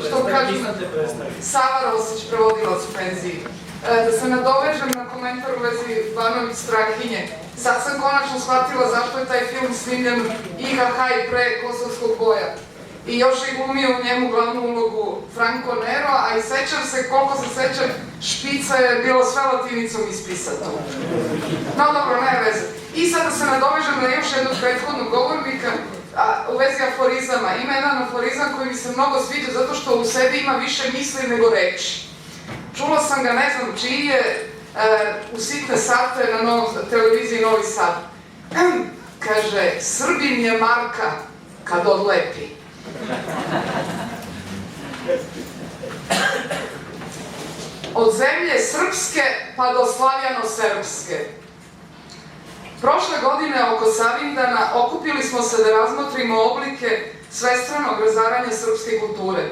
što kažu Sava Rosić, prevodilac u penziji. Da se nadovežem na komentar u vezi Banović Strahinje. Sad sam konačno shvatila zašto je taj film snimljen IHH i pre Kosovskog boja. I još je glumio u njemu glavnu ulogu Franco Nero, a i sećam se, koliko se sećam, špica je bila sve latinicom ispisata. No dobro, ne veze. I sad da se nadovežem na još jednog prethodnog govornika, u vezi aforizama. Ima jedan aforizam koji mi se mnogo sviđa zato što u sebi ima više misli nego reči. Čula sam ga, ne znam čiji je, u sitne sate na televiziji Novi Sad. Kaže, Srbin je Marka kad odlepi. Od zemlje srpske pa do slavjano-serbske. Prošle godine oko Savindana okupili smo se da razmotrimo oblike svestranog razaranja srpske kulture.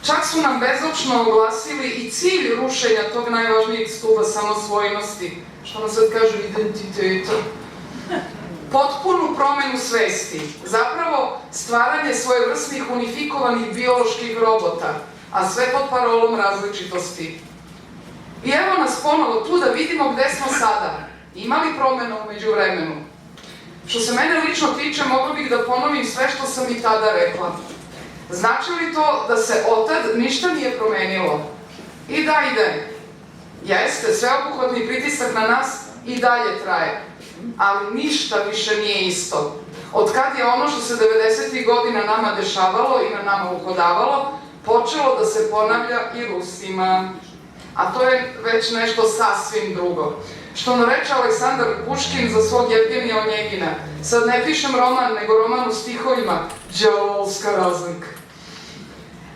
Čak su nam bezočno oglasili i cilj rušenja tog najvažnijeg stuba samosvojnosti, što nam sad kažu identiteta. Potpunu promenu svesti, zapravo stvaranje svojevrsnih unifikovanih bioloških robota, a sve pod parolom različitosti. I evo nas ponovo tu da vidimo gde smo sada. Ima li promena u međuvremenu? Što se mene lično tiče, mogla bih da ponovim sve što sam i tada rekla. Znači li to da se otad ništa nije promenilo? I da ide. Jeste, sveobuhvatni pritisak na nas i dalje traje. Ali ništa više nije isto. Od kad je ono što se 90. godina nama dešavalo i na nama uhodavalo, počelo da se ponavlja i Rusima. A to je već nešto sasvim drugo. Što nareče Aleksandar Puškin za svog Jevgenija Onjegina. Sad ne pišem roman, nego roman u stihovima. Đavolska razlika.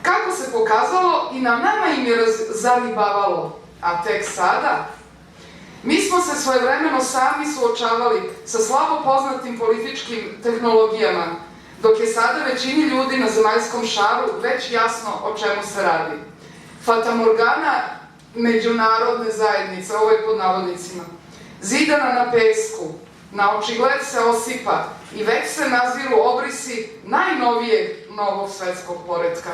Kako se pokazalo, i na nama im je zaribavalo. A tek sada? Mi smo se svojevremeno sami suočavali sa slabo poznatim političkim tehnologijama, dok je sada većini ljudi na zemaljskom šaru već jasno o čemu se radi. Fatamorgana međunarodne zajednice, ovo je pod navodnicima, zidana na pesku, na očigled se osipa i već se naziru obrisi najnovijeg novog svetskog poretka.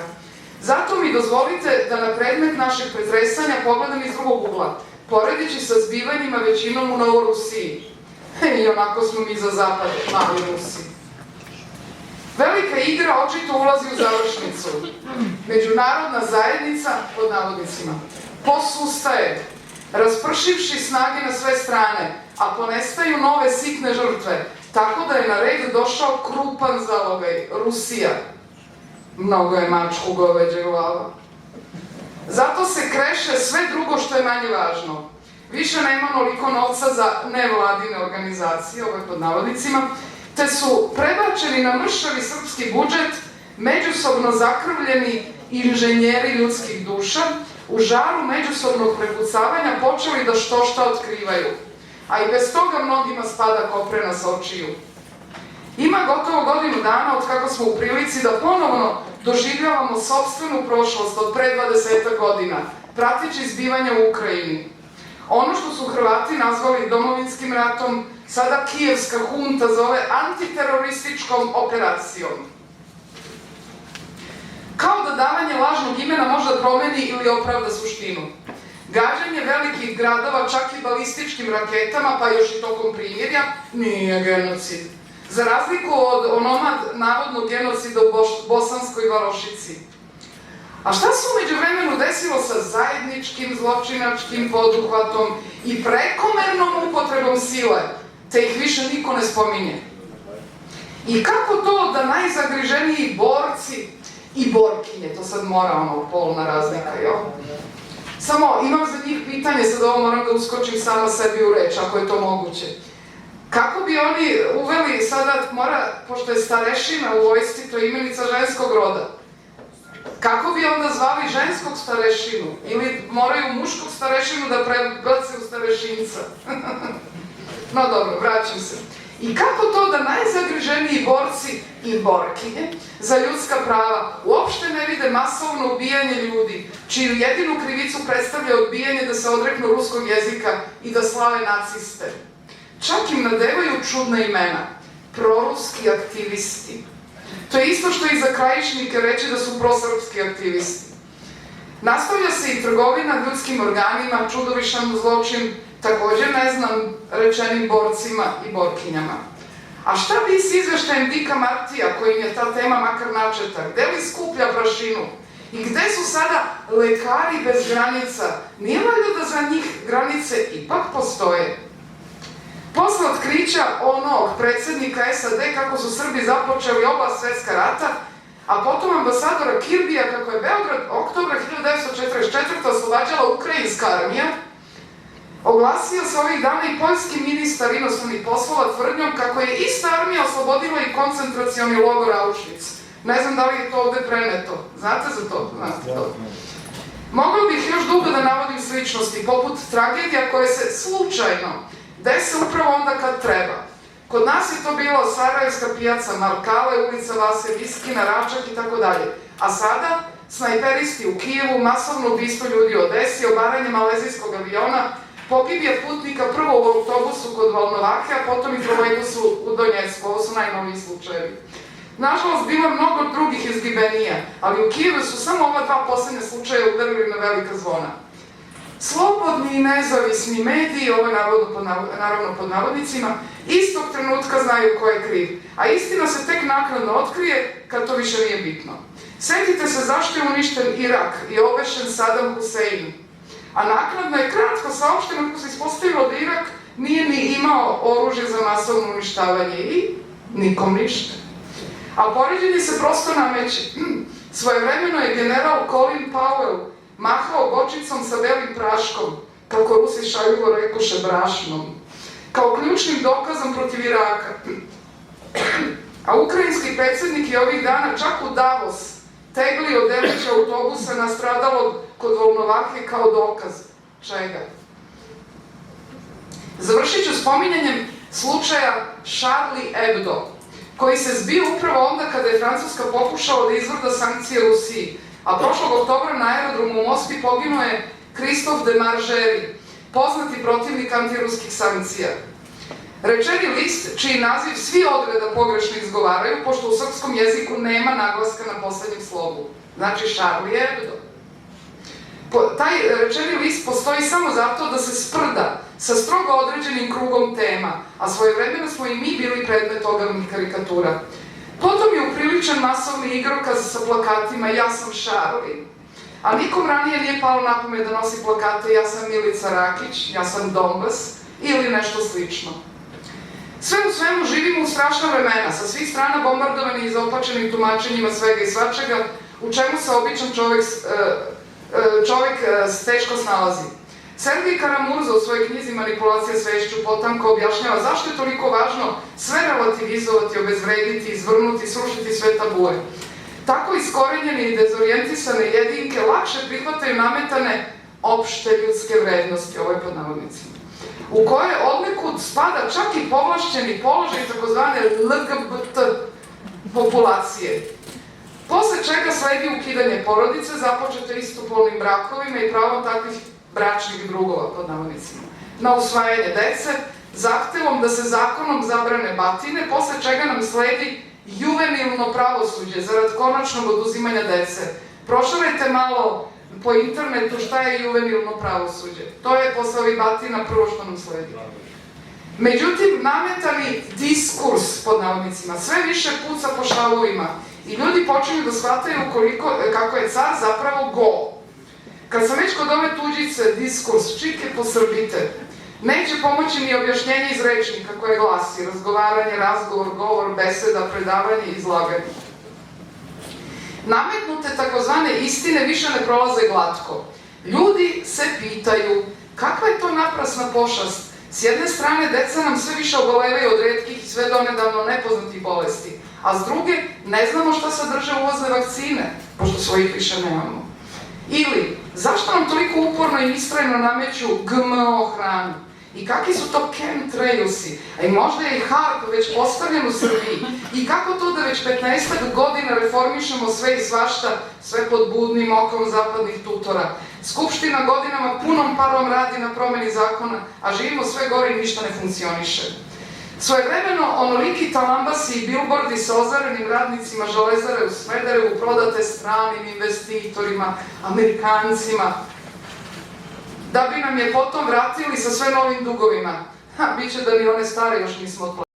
Zato mi dozvolite da na predmet našeg pretresanja pogledam iz drugog ugla, poredići sa zbivanjima većinom u Novorusiji. I onako smo mi za zapad, mali Rusi. Velika igra očito ulazi u završnicu. Međunarodna zajednica, pod navodnicima, posustaje, raspršivši snage na sve strane, a ponestaju nove sitne žrtve, tako da je na red došao krupan zalogaj, Rusija. Mnogo je mačku goveđe glava. Zato se kreše sve drugo što je manje važno. Više nema onoliko novca za nevladine organizacije, ovo je pod navodnicima, te su prebačeni na mršavi srpski budžet međusobno zakrvljeni inženjeri ljudskih duša, u žaru međusobnog prepucavanja počeli da što-šta otkrivaju. A i bez toga mnogima spada koprena s očiju. Ima gotovo godinu dana od kako smo u prilici da ponovno doživljavamo sopstvenu prošlost od pre 20 godina, prateći zbivanja u Ukrajini. Ono što su Hrvati nazvali domovinskim ratom, sada kijevska hunta zove antiterorističkom operacijom. Kao da davanje lažnog imena možda promeni ili opravda suštinu. Gađanje velikih gradova čak i balističkim raketama, pa još i tokom primirja, nije genocid. Za razliku od onomad navodnog genocida u Bosanskoj Varošici. A šta se umeđu vremenu desilo sa zajedničkim zločinačkim poduhvatom i prekomernom upotrebom sile, te ih više niko ne spominje? I kako to da najzagriženiji borci i borkinje, to sad mora polna razlika, jel? Samo imam za njih pitanje, sad ovo moram da uskočim sama sebi u reč, ako je to moguće. Kako bi oni uveli, sada mora, pošto je starešina u vojsci, to je imenica ženskog roda, kako bi onda zvali ženskog starešinu? Ili moraju muškog starešinu da prebace u starešinca? No dobro, vraćam se. I kako to da najzagriženiji borci i borkinje za ljudska prava uopšte ne vide masovno ubijanje ljudi, čiju jedinu krivicu predstavlja odbijanje da se odreknu ruskog jezika i da slave naciste? Čak im nadevaju čudna imena, proruski aktivisti. To je isto što i za Krajišnike reći da su prosrpski aktivisti. Nastavlja se i trgovina ljudskim organima, čudovišan zločin, također ne znam, rečenim borcima i borkinjama. A šta bi s izveštajem Dika Martija, kojim je ta tema makar načeta, gde li skuplja prašinu? I gde su sada lekari bez granica? Nije valjda da za njih granice ipak postoje? Posle otkrića onog predsjednika SAD kako su Srbi započeli oba svetska rata, a potom ambasadora Kirbija kako je Beograd oktobra 1944. oslobađala ukrajinska armija, oglasio se ovih dana i poljski ministar inostranih poslova tvrdnjom kako je ista armija oslobodila i koncentracioni logor Auschwitz. Ne znam da li je to ovde preneto. Znate za to? Znate to. Mogla bih još dugo da navodim sličnosti, poput tragedija koje se slučajno dese upravo onda kad treba. Kod nas je to bilo Sarajevska pijaca, Markale, ulica Vase Viskina, Račak i tako dalje. A sada, snajperisti u Kijevu, masovno ubistvo ljudi u Odesi, obaranje malezijskog aviona, pogibije putnika prvo u autobusu kod Volnovake, a potom i trolejbusu u Donjecku. Ovo su najnoviji slučajevi. Nažalost, bilo mnogo drugih izgibenija, ali u Kijevu su samo ova dva poslednje slučaje udarili na velika zvona. Slobodni i nezavisni mediji, ovo je naravno pod navodnicima, istog trenutka znaju ko je kriv, a istina se tek naknadno otkrije kad to više nije bitno. Setite se zašto je uništen Irak i obešen Saddam Hussein, a naknadno je kratko saopšteno kako se ispostavilo da Irak nije ni imao oružje za masovno uništavanje i nikom ništa. A poređenje se prosto nameće. Svojevremeno je general Colin Powell mahao bočicom sa belim praškom, kako Rusi šaljivo rekoše brašnom, kao ključnim dokazom protiv Iraka. A ukrajinski predsjednik je ovih dana čak u Davos teglio delić autobusa nastradalog kod Volnovake kao dokaz. Čega? Završit ću spominjanjem slučaja Charlie Hebdo, koji se zbio upravo onda kada je Francuska pokušala da izvrda sankcije Rusiji, a prošlog oktobra na aerodromu u Moskvi poginuo je Christophe de Margerie, poznati protivnik antiruskih sankcija. Rečeni list, čiji naziv svi odreda pogrešno izgovaraju, pošto u srpskom jeziku nema naglaska na poslednjem slovu. Znači Charlie Hebdo. Taj rečeni list postoji samo zato da se sprda sa strogo određenim krugom tema, a svojevremeno smo i mi bili predmet ogavnih karikatura. Potom je upriličen masovni igrokaz sa plakatima "Ja sam Charlie", a nikom ranije nije palo na pamet da nosi plakate "Ja sam Milica Rakić", "Ja sam Donbas" ili nešto slično. Sve u svemu živimo u strašna vremena, sa svih strana bombardovani i izopačenim tumačenjima svega i svačega, u čemu se običan čovek teško snalazi. Sergej Karamurza u svojoj knjizi Manipulacija svešću potanko objašnjava zašto je toliko važno sve relativizovati, obezvrediti, izvrnuti, srušiti sve tabue. Tako iskorenjene i dezorijentisane jedinke lakše prihvataju nametane opšte ljudske vrednosti, ovo je pod navodnicima, u koje odnekud spada čak i povlašćeni položaj takozvane LGBT populacije. Posle čega sledi ukidanje porodice, započeto istopolnim brakovima i pravom takvih bračnih drugova, pod navodnicima, na usvajanje dece, zahtevom da se zakonom zabrane batine, posle čega nam sledi juvenilno pravosuđe zarad konačnog oduzimanja dece. Prošarajte malo po internetu šta je juvenilno pravosuđe. To je posle ovih batina prvo što nam sledi. Međutim, nametani diskurs, pod navodnicima, sve više puca po šavovima i ljudi počinju da shvataju kako je car zapravo go. Kad sam već kod ove tuđice, diskurs, čike posrbite, neće pomoći ni objašnjenje iz rečnika koje glasi razgovaranje, razgovor, govor, beseda, predavanje i izlaganje. Nametnute takozvane istine više ne prolaze glatko. Ljudi se pitaju kakva je to naprasna pošast. S jedne strane, deca nam sve više obolevaju od retkih i sve donedavno nepoznatih bolesti, a s druge, ne znamo šta sadrže uvozne vakcine, pošto svojih više nemamo. Ili, zašto nam toliko uporno i istrajno nameću GMO hranu? I kakvi su to chemtrailsi? A i možda je i HARP već postavljen u Srbiji. I kako to da već 15 godina reformišemo sve i svašta, sve pod budnim okom zapadnih tutora? Skupština godinama punom parom radi na promeni zakona, a živimo sve gore i ništa ne funkcioniše. Svojevremeno, onoliki talambasi i bilbordi sa ozarenim radnicima Železare u Smederevu prodate stranim investitorima, Amerikancima, da bi nam je potom vratili sa sve novim dugovima. Biće da ni one stare još nismo otplatili.